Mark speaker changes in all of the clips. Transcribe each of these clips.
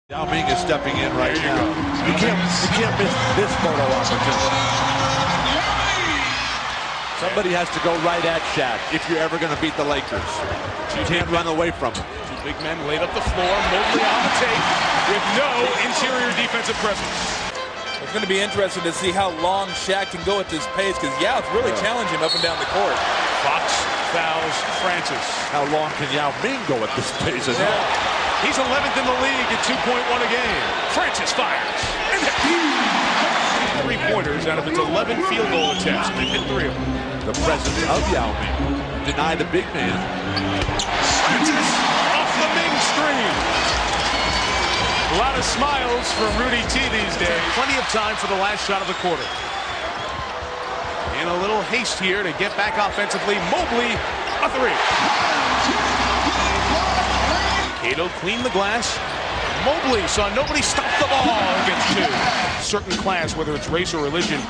Speaker 1: Yao Ming is stepping in right now. You can't miss this photo opportunity. Somebody has to go right at Shaq if you're ever going to beat the Lakers. You can't run away from them.
Speaker 2: Two big men laid up the floor. Mobley on the tape with no interior defensive presence.
Speaker 3: It's going to be interesting to see how long Shaq can go at this pace, because Yao's really challenging him up and down the court.
Speaker 2: Fox fouls Francis.
Speaker 1: How long can Yao Ming go at this pace as well?
Speaker 2: He's 11th in the league at 2.1 a game. Francis fires. And 3-pointers out of its 11 field goal attempts. They've hit 3 of them.
Speaker 1: The presence of Yao Ming. Deny the big man.
Speaker 2: Francis off the Ming screen. A lot of smiles for Rudy T these days. Plenty of time for the last shot of the quarter. In a little haste here to get back offensively. Mobley, a 3. Cato cleaned the glass. Mobley saw nobody stop the ball against 2. Certain class, whether it's race or religion,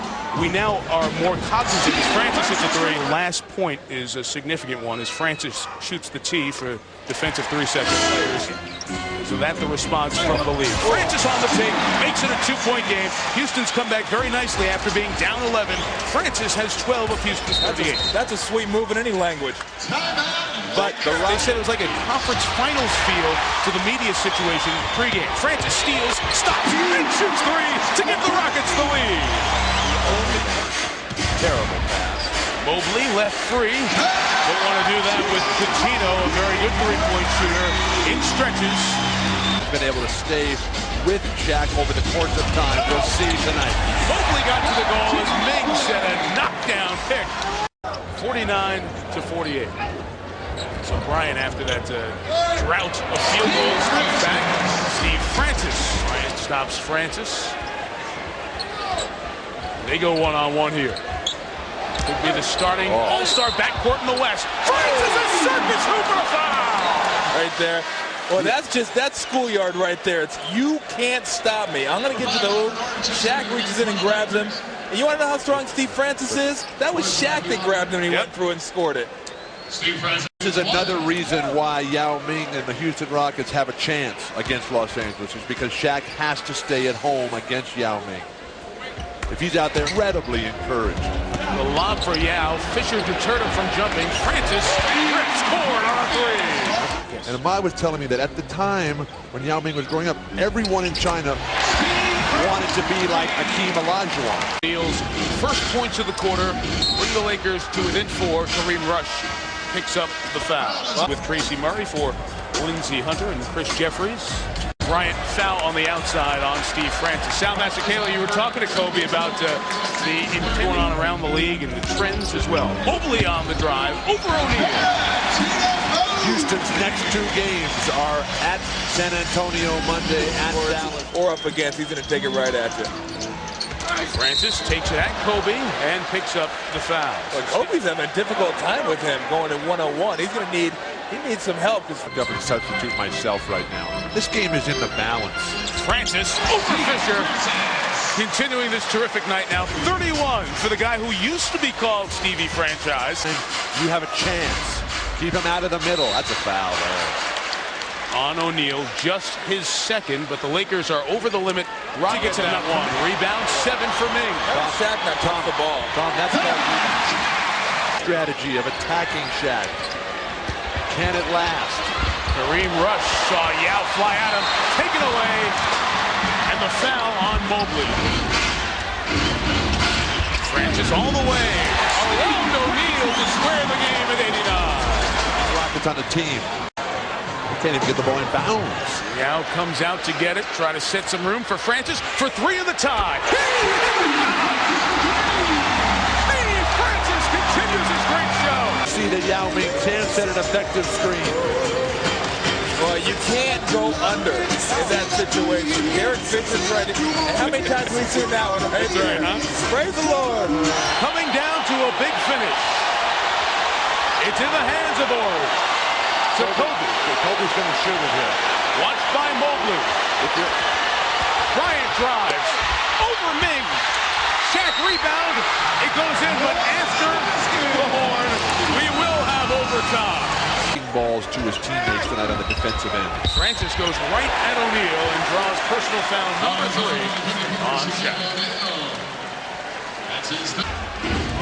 Speaker 2: we now are more cognizant as Francis hits a 3. Last point is a significant one as Francis shoots the tee for defensive 3-second players. So that's the response from the league. Francis on the tape, makes it a 2-point game. Houston's come back very nicely after being down 11. Francis has 12 of Houston's 38.
Speaker 3: That's a sweet move in any language.
Speaker 2: But they said it was like a conference finals feel to the media situation pregame. Francis steals, stops, and shoots 3 to give the Rockets the lead.
Speaker 1: Terrible pass.
Speaker 2: Mobley left free. Don't want to do that with Cuttino, a very good 3-point shooter, in stretches.
Speaker 1: Been able to stay with Shaq over the course of time. We'll see tonight.
Speaker 2: Mobley got to the goal as Ming set a knockdown pick. 49-48. So Bryant, after that drought of field goals, comes back. Steve Francis. Bryant stops Francis. They go one-on-one here. Could be the starting all-star backcourt in the West. Francis, a circus hooper foul!
Speaker 3: Right there. Well, that's schoolyard right there. It's you can't stop me. I'm going to get to the hoop. Shaq reaches in and grabs him. And you want to know how strong Steve Francis is? That was Shaq that grabbed him and he went through and scored it.
Speaker 1: This is another reason why Yao Ming and the Houston Rockets have a chance against Los Angeles, is because Shaq has to stay at home against Yao Ming. If he's out there, incredibly encouraged.
Speaker 2: The lob for Yao. Fisher deterred him from jumping. Francis rips forward on a 3.
Speaker 1: And Ahmad was telling me that at the time when Yao Ming was growing up, everyone in China wanted to be like Akeem Olajuwon.
Speaker 2: Steals first points of the quarter, bring the Lakers to within 4. Kareem Rush picks up the foul. With Tracy Murray for Lindsey Hunter and Chris Jeffries. Bryant foul on the outside on Steve Francis. Sal Masakela, you were talking to Kobe about the going on around the league and the trends as well. Mobley on the drive over O'Neal.
Speaker 1: Houston's next 2 games are at San Antonio Monday, at Dallas.
Speaker 3: Or up against, he's going to take it right at you.
Speaker 2: Francis takes it at Kobe and picks up the foul.
Speaker 3: Well, Kobe's having a difficult time with him going in 1-on-1. He's going to need some help.
Speaker 1: I'm going to substitute myself right now. This game is in the balance.
Speaker 2: Francis over Fisher. Continuing this terrific night now. 31 for the guy who used to be called Stevie Franchise.
Speaker 1: And you have a chance. Keep him out of the middle. That's a foul there.
Speaker 2: On O'Neal, just his second, but the Lakers are over the limit. Rockets have not won. Rebound 7 for Ming.
Speaker 3: Shaq not off the ball.
Speaker 1: Tom, that's the strategy of attacking Shaq. Can it last?
Speaker 2: Kareem Rush saw Yao fly at him, taken away, and the foul on Mobley. Francis all the way around O'Neal to square the game at 89.
Speaker 1: Rockets on the team. Can't even get the ball in bounds.
Speaker 2: Yao comes out to get it, try to set some room for Francis for 3 of the tie. Steve Francis continues his great show.
Speaker 1: See that Yao Ming can set an effective screen.
Speaker 3: Well, you can't go under in that situation. Derek Fisher's ready. And how many times have we seen that one? Right there, huh? Praise the Lord.
Speaker 2: Coming down to a big finish. It's in the hands of Ori. To Kobe.
Speaker 1: Kobe's going to shoot it here.
Speaker 2: Watched by Mobley. Bryant drives. Over Ming. Shaq rebound. It goes in, but after the horn, we will have overtime.
Speaker 1: balls to his teammates tonight on the defensive end.
Speaker 2: Francis goes right at O'Neal and draws personal foul number 3 on Shaq.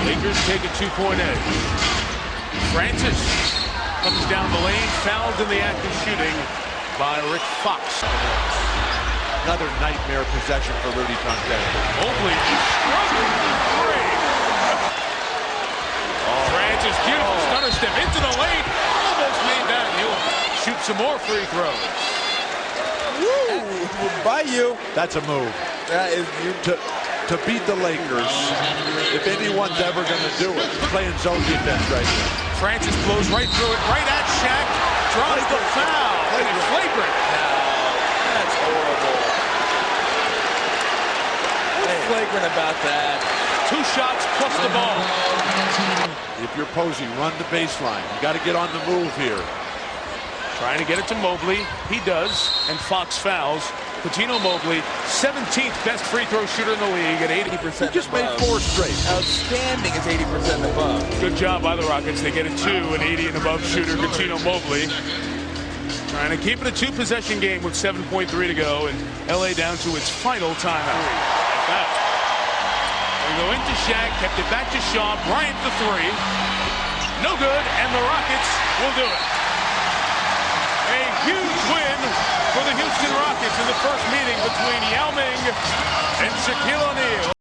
Speaker 2: Lakers take a 2-point edge. Francis comes down the lane, fouled in the act of shooting by Rick Fox.
Speaker 1: Another nightmare possession for Rudy Tonstead.
Speaker 2: Mobley struggling for 3. Francis, beautiful stunner step into the lane. Almost made that. He'll shoot some more free throws.
Speaker 3: Woo! By you.
Speaker 1: That's a move.
Speaker 3: That is you.
Speaker 1: To beat the Lakers, if anyone's ever going to do it, playing zone defense right now.
Speaker 2: Francis blows right through it, right at Shaq. Draws the foul. And it's flagrant.
Speaker 3: No, that's horrible. What's flagrant about that?
Speaker 2: 2 shots plus the ball.
Speaker 1: If you're Posey, run the baseline. You got to get on the move here.
Speaker 2: Trying to get it to Mobley. He does, and Fox fouls. Cuttino Mobley, 17th best free throw shooter in the league at 80%.
Speaker 1: He just made 4 straight.
Speaker 3: Outstanding is 80% above.
Speaker 2: Good job by the Rockets. They get a 2, an 80 and above shooter, Cuttino Mobley. Trying to keep it a 2-possession game with 7.3 to go, and LA down to its final timeout. We go into Shaq, kept it back to Shaw. Bryant the 3. No good, and the Rockets will do it. A huge win for the Houston Rockets in the first meeting between Yao Ming and Shaquille O'Neal.